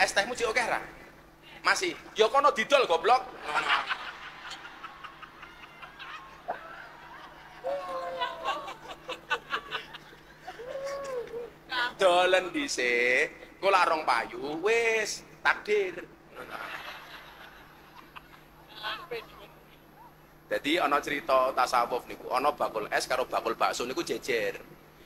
Es tehmu cik oke ra? Masih. Ya kono didol goblok. Dolen dhisik, engko lak rong payu wis takdir. Jadi ana cerita tasawuf niku, ana bakul es karo bakul bakso niku jejer.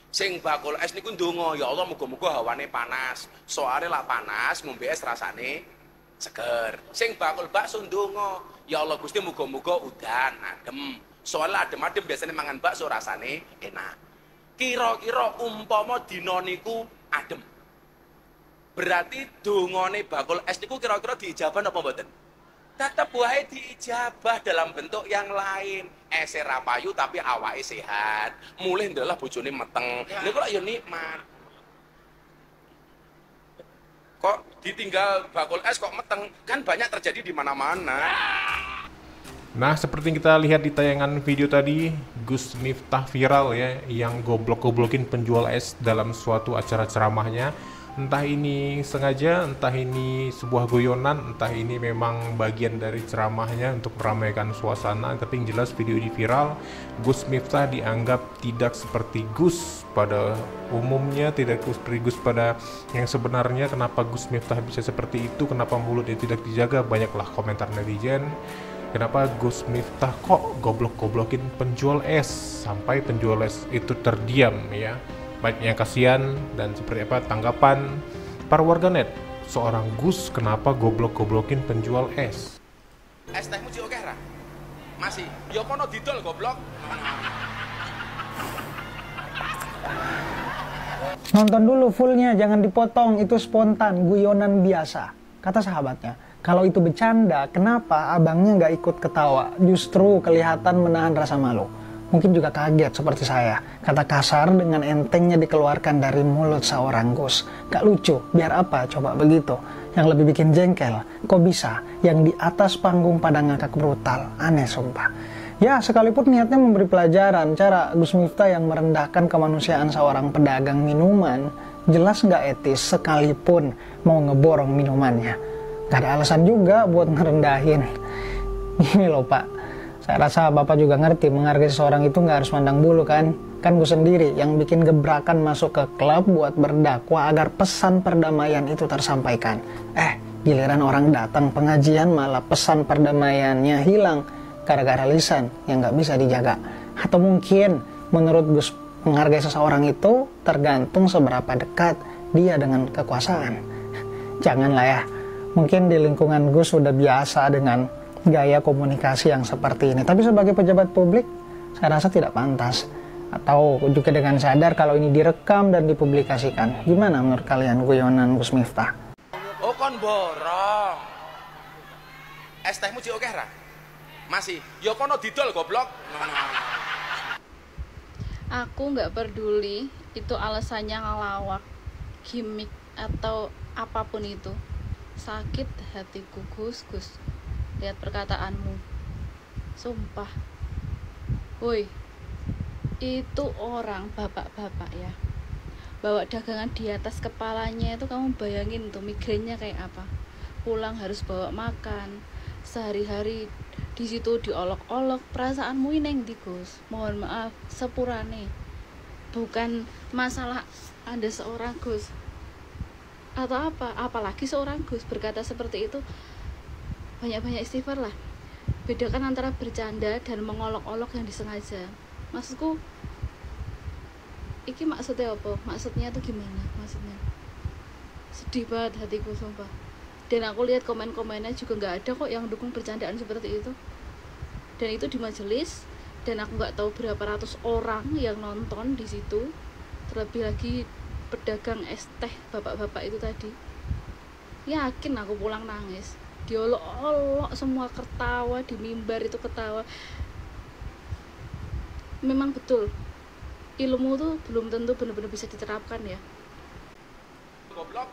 Sing bakul es niku ndonga, ya Allah muga-muga hawane panas. Soale lak panas ngombe es rasane seger. Sing bakul bakso ndonga, ya Allah Gusti muga-muga udan adem. Soale adem-adem biasanya mangan bakso rasane enak. Kira-kira umpama dina niku adem. Berarti dongane bakul es niku kira-kira diijabah napa mboten? Tetep wae diijabah dalam bentuk yang lain. Ese ra payu tapi awake sehat. Mulih ndelah bojone meteng. Niku lak ya nikmat. Kok ditinggal bakul es kok meteng? Kan banyak terjadi di mana-mana. Nah, seperti yang kita lihat di tayangan video tadi, Gus Miftah viral ya, yang goblok-goblokin penjual es dalam suatu acara ceramahnya. Entah ini sengaja, entah ini sebuah guyonan, entah ini memang bagian dari ceramahnya untuk meramaikan suasana. Tapi yang jelas video ini viral. Gus Miftah dianggap tidak seperti Gus pada umumnya, tidak seperti Gus pada yang sebenarnya. Kenapa Gus Miftah bisa seperti itu? Kenapa mulutnya tidak dijaga? Banyaklah komentar netizen. Kenapa Gus Miftah kok goblok-goblokin penjual es sampai penjual es itu terdiam ya? Banyak kasihan. Dan seperti apa tanggapan para warganet? Seorang Gus kenapa goblok-goblokin penjual es? Es tehmu cik oke ra? Masih. Ya kono didol goblok. Nonton dulu fullnya, jangan dipotong, itu spontan, guyonan biasa. Kata sahabatnya, kalau itu bercanda, kenapa abangnya nggak ikut ketawa? Justru kelihatan menahan rasa malu. Mungkin juga kaget seperti saya. Kata kasar dengan entengnya dikeluarkan dari mulut seorang Gus. Gak lucu, biar apa coba begitu? Yang lebih bikin jengkel, kok bisa? Yang di atas panggung pada ngakak brutal, aneh sumpah. Ya, sekalipun niatnya memberi pelajaran, cara Gus Miftah yang merendahkan kemanusiaan seorang pedagang minuman, jelas nggak etis sekalipun mau ngeborong minumannya. Gak ada alasan juga buat ngerendahin. Gini loh Pak, saya rasa Bapak juga ngerti menghargai seseorang itu nggak harus mandang bulu kan? Kan gue sendiri yang bikin gebrakan masuk ke klub buat berdakwah agar pesan perdamaian itu tersampaikan. Giliran orang datang pengajian malah pesan perdamaiannya hilang gara-gara lisan yang nggak bisa dijaga. Atau mungkin menurut Gus menghargai seseorang itu tergantung seberapa dekat dia dengan kekuasaan. Janganlah ya. Mungkin di lingkungan Gus sudah biasa dengan gaya komunikasi yang seperti ini. Tapi sebagai pejabat publik, saya rasa tidak pantas. Atau juga dengan sadar kalau ini direkam dan dipublikasikan. Gimana menurut kalian guyonan Gus Miftah? Oh kon borong. Es tehmu cik oke ra? Masih. Ya kono didol goblok. Aku nggak peduli itu alasannya ngelawak, gimmick atau apapun itu. Sakit hatiku Gus, lihat perkataanmu. Sumpah. Woi, itu orang bapak-bapak ya, bawa dagangan di atas kepalanya itu, kamu bayangin tuh migrainnya kayak apa. Pulang harus bawa makan, sehari-hari di situ diolok-olok. Perasaanmu ini di Gus, mohon maaf sepurane, bukan masalah Anda seorang Gus atau apa, apalagi seorang Gus berkata seperti itu. Banyak-banyak istighfar lah. Bedakan antara bercanda dan mengolok-olok yang disengaja. Maksudku iki maksudnya apa? Maksudnya tuh gimana? Maksudnya sedih banget hatiku sumpah. Dan aku lihat komen-komennya juga nggak ada kok yang dukung bercandaan seperti itu. Dan itu di majelis, dan aku nggak tahu berapa ratus orang yang nonton di situ. Terlebih lagi pedagang es teh bapak-bapak itu tadi. Yakin aku pulang nangis. Diolok-olok semua, ketawa di mimbar itu ketawa. Memang betul ilmu tuh belum tentu benar-benar bisa diterapkan ya. Goblok.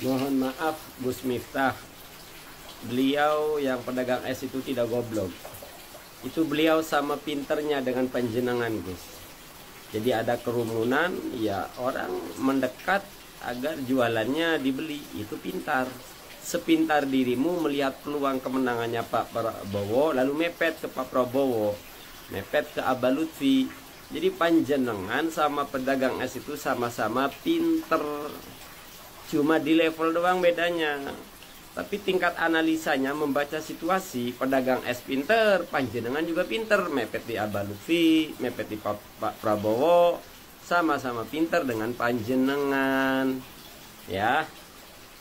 Mohon maaf Gus Miftah, beliau yang pedagang es itu tidak goblok. Itu beliau sama pinternya dengan panjenengan Gus. Jadi ada kerumunan, ya orang mendekat agar jualannya dibeli. Itu pintar. Sepintar dirimu melihat peluang kemenangannya Pak Prabowo, lalu mepet ke Pak Prabowo, mepet ke Abah Lutfi. Jadi panjenengan sama pedagang es itu sama-sama pinter, cuma di level doang bedanya. Tapi tingkat analisanya, membaca situasi, pedagang es pinter, panjenengan juga pinter, mepet di Abah Lutfi, mepet di Pak Prabowo, sama-sama pinter dengan panjenengan, ya.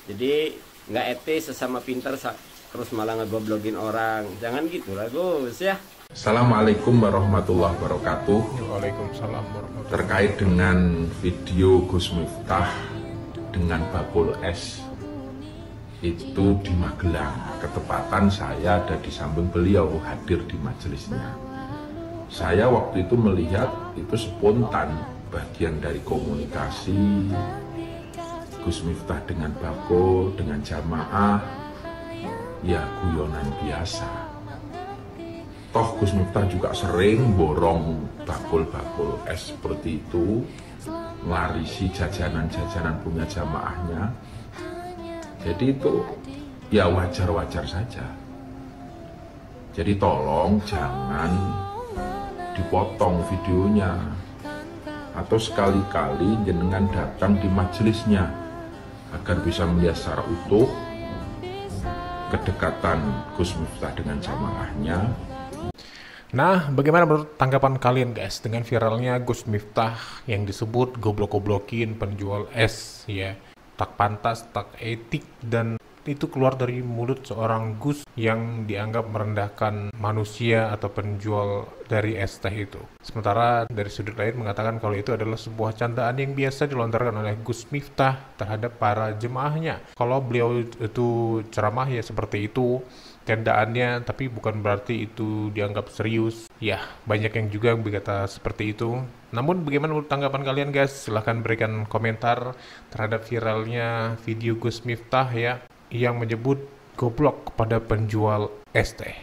Jadi nggak etis sesama pinter terus malah ngegoblogin orang, jangan gitu lah Gus ya. Assalamualaikum warahmatullahi wabarakatuh. Waalaikumsalam warahmatullahi. Terkait dengan video Gus Miftah dengan bakul es itu di Magelang, ketepatan saya ada di samping beliau, hadir di majelisnya. Saya waktu itu melihat itu spontan, bagian dari komunikasi Gus Miftah dengan bakul, dengan jamaah, ya guyonan biasa. Toh Gus Miftah juga sering borong bakul-bakul es seperti itu, ngelarisi jajanan-jajanan punya jamaahnya. Jadi itu ya wajar-wajar saja. Jadi tolong jangan dipotong videonya, atau sekali-kali jenengan datang di majelisnya agar bisa melihat secara utuh kedekatan Gus Miftah dengan jamaahnya. Nah, bagaimana menurut tanggapan kalian guys dengan viralnya Gus Miftah yang disebut goblok-goblokin penjual es ya? Tak pantas, tak etik, dan itu keluar dari mulut seorang Gus yang dianggap merendahkan manusia atau penjual dari es teh itu. Sementara dari sudut lain mengatakan kalau itu adalah sebuah candaan yang biasa dilontarkan oleh Gus Miftah terhadap para jemaahnya. Kalau beliau itu ceramah ya seperti itu candaannya, tapi bukan berarti itu dianggap serius. Ya, banyak yang juga berkata seperti itu. Namun bagaimana menurut tanggapan kalian guys? Silahkan berikan komentar terhadap viralnya video Gus Miftah ya, yang menyebut goblok kepada penjual es teh.